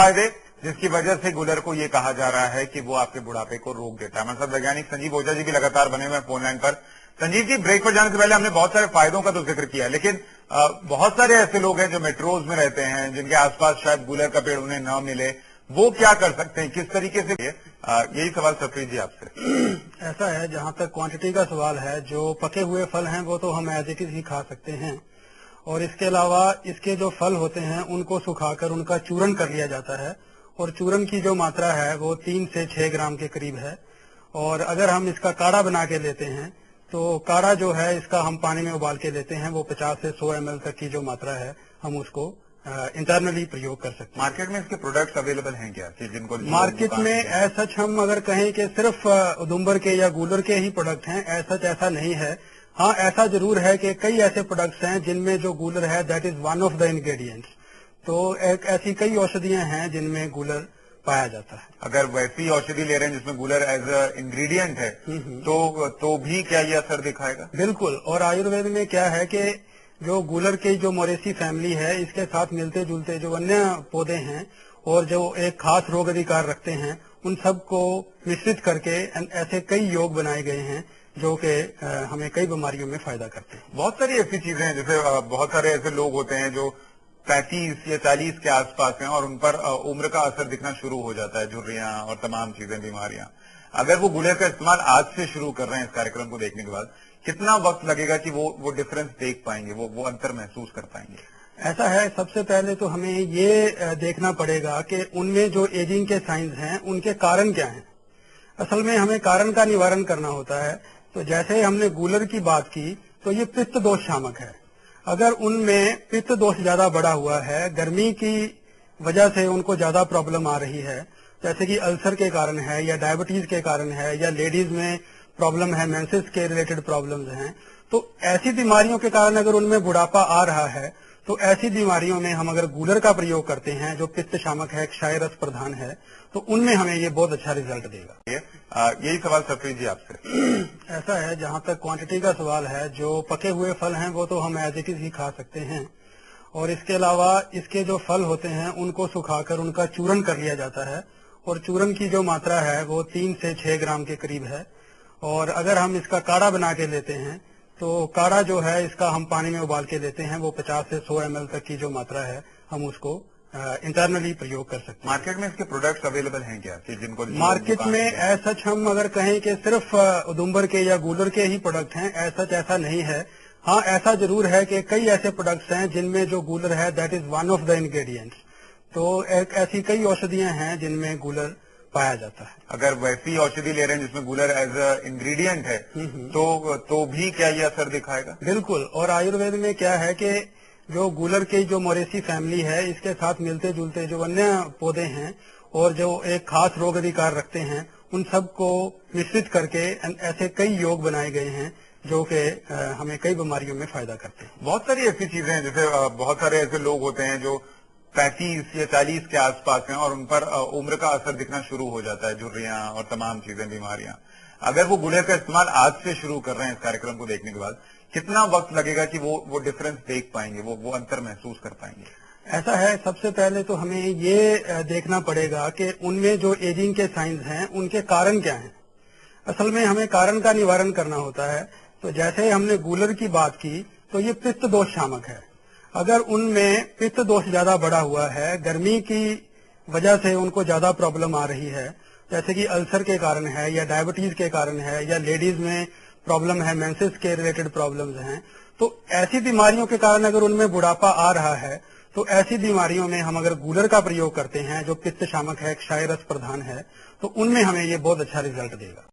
फायदे जिसकी वजह से गूलर को ये कहा जा रहा है कि वो आपके बुढ़ापे को रोक देता है। हमारे साथ वैज्ञानिक संजीव ओझा जी भी लगातार बने हुए हैं फोन लाइन पर। संजीव जी, ब्रेक पर जाने से पहले हमने बहुत सारे फायदों का तो जिक्र किया, लेकिन बहुत सारे ऐसे लोग हैं जो मेट्रोज में रहते हैं, जिनके आसपास शायद गूलर का पेड़ उन्हें न मिले, वो क्या कर सकते हैं, किस तरीके से? यही सवाल सफरीद जी आपसे। ऐसा है, जहां तक क्वांटिटी का सवाल है, जो पके हुए फल हैं वो तो हम एज इट इज ही खा सकते हैं, और इसके अलावा इसके जो फल होते हैं उनको सुखाकर उनका चूर्ण कर लिया जाता है, और चूर्ण की जो मात्रा है वो 3 से 6 ग्राम के करीब है। और अगर हम इसका काढ़ा बना के लेते हैं तो काढ़ा जो है इसका हम पानी में उबाल के लेते हैं, वो 50 से 100 ml तक की जो मात्रा है हम उसको इंटरनली प्रयोग कर सकते हैं। मार्केट में इसके प्रोडक्ट्स अवेलेबल हैं क्या, कि जिनको मार्केट में एज सच हम अगर कहें कि सिर्फ उदुम्बर के या गूलर के ही प्रोडक्ट हैं, एज सच ऐसा नहीं है। हाँ, ऐसा जरूर है कि कई ऐसे प्रोडक्ट्स हैं जिनमें जो गूलर है that is one of the ingredients. तो एक ऐसी कई औषधियां हैं जिनमें गूलर पाया जाता है। अगर वैसी औषधि ले रहे हैं जिसमें गूलर एज अ इंग्रेडिएंट है तो भी क्या ये असर दिखाएगा? बिल्कुल। और आयुर्वेद में क्या है कि जो गूलर की जो मोरेसी फैमिली है, इसके साथ मिलते जुलते जो अन्य पौधे हैं और जो एक खास रोग अधिकार रखते हैं, उन सब को मिश्रित करके ऐसे कई योग बनाए गए हैं जो कि हमें कई बीमारियों में फायदा करते हैं। बहुत सारी ऐसी चीजें हैं, जैसे बहुत सारे ऐसे लोग होते हैं जो 35 या 40 के आसपास हैं और उन पर उम्र का असर दिखना शुरू हो जाता है, झुर्रियां और तमाम चीजें, बीमारियां। अगर वो गूलर का इस्तेमाल आज से शुरू कर रहे हैं इस कार्यक्रम को देखने के बाद, कितना वक्त लगेगा कि वो डिफरेंस देख पाएंगे, वो अंतर महसूस कर पाएंगे? ऐसा है, सबसे पहले तो हमें ये देखना पड़ेगा कि उनमें जो एजिंग के साइंस हैं उनके कारण क्या हैं। असल में हमें कारण का निवारण करना होता है। तो जैसे हमने गूलर की बात की तो ये पित्त दोष शामक है। अगर उनमें पित्त दोष ज्यादा बढ़ा हुआ है, गर्मी की वजह से उनको ज्यादा प्रॉब्लम आ रही है, जैसे कि अल्सर के कारण है या डायबिटीज के कारण है या लेडीज में प्रॉब्लम है, मेंसेस के रिलेटेड प्रॉब्लम्स हैं, तो ऐसी बीमारियों के कारण अगर उनमें बुढ़ापा आ रहा है तो ऐसी बीमारियों में हम अगर गूलर का प्रयोग करते हैं जो पित्त शामक है, क्षय रस प्रधान है, तो उनमें हमें ये बहुत अच्छा रिजल्ट देगा। यही सवाल सफरीद जी आपसे। ऐसा है, जहां तक क्वांटिटी का सवाल है, जो पके हुए फल हैं वो तो हम एज इट इज ही खा सकते हैं, और इसके अलावा इसके जो फल होते हैं उनको सुखाकर उनका चूर्ण कर लिया जाता है, और चूर्ण की जो मात्रा है वो 3 से 6 ग्राम के करीब है। और अगर हम इसका काढ़ा बना के लेते हैं तो काढ़ा जो है इसका हम पानी में उबाल के लेते हैं, वो 50 से 100 ml तक की जो मात्रा है हम उसको इंटरनली प्रयोग कर सकते हैं। मार्केट में इसके प्रोडक्ट्स अवेलेबल हैं क्या, कि जिनको मार्केट में एज सच हम अगर कहें कि सिर्फ उदुम्बर के या गूलर के ही प्रोडक्ट हैं, एज सच ऐसा नहीं है। हाँ, ऐसा जरूर है कि कई ऐसे प्रोडक्ट्स हैं जिनमें जो गूलर है that is one of the ingredients. तो एक ऐसी कई औषधियां हैं जिनमें गूलर पाया जाता है। अगर वैसी औषधि ले रहे हैं जिसमें गूलर एज अ इंग्रेडिएंट है तो भी क्या ये असर दिखाएगा? बिल्कुल। और आयुर्वेद में क्या है कि जो गूलर की जो मोरेसी फैमिली है, इसके साथ मिलते जुलते जो अन्य पौधे हैं और जो एक खास रोग अधिकार रखते हैं, उन सब को मिश्रित करके ऐसे कई योग बनाए गए हैं जो कि हमें कई बीमारियों में फायदा करते हैं। बहुत सारी ऐसी चीजें हैं, जैसे बहुत सारे ऐसे लोग होते हैं जो 35 या 40 के आसपास हैं और उन पर उम्र का असर दिखना शुरू हो जाता है, झुर्रियां और तमाम चीजें, बीमारियां। अगर वो गूलर का इस्तेमाल आज से शुरू कर रहे हैं इस कार्यक्रम को देखने के बाद, कितना वक्त लगेगा कि वो डिफरेंस देख पाएंगे, वो अंतर महसूस कर पाएंगे? ऐसा है, सबसे पहले तो हमें ये देखना पड़ेगा कि उनमें जो एजिंग के साइंस हैं उनके कारण क्या हैं। असल में हमें कारण का निवारण करना होता है। तो जैसे हमने गूलर की बात की तो ये पित्त दोष शामक है। अगर उनमें पित्त दोष ज्यादा बढ़ा हुआ है, गर्मी की वजह से उनको ज्यादा प्रॉब्लम आ रही है, जैसे कि अल्सर के कारण है या डायबिटीज के कारण है या लेडीज में प्रॉब्लम है, मेंसेस के रिलेटेड प्रॉब्लम्स हैं, तो ऐसी बीमारियों के कारण अगर उनमें बुढ़ापा आ रहा है तो ऐसी बीमारियों में हम अगर गूलर का प्रयोग करते हैं जो पित्त शामक है, क्षय रस प्रधान है, तो उनमें हमें ये बहुत अच्छा रिजल्ट देगा।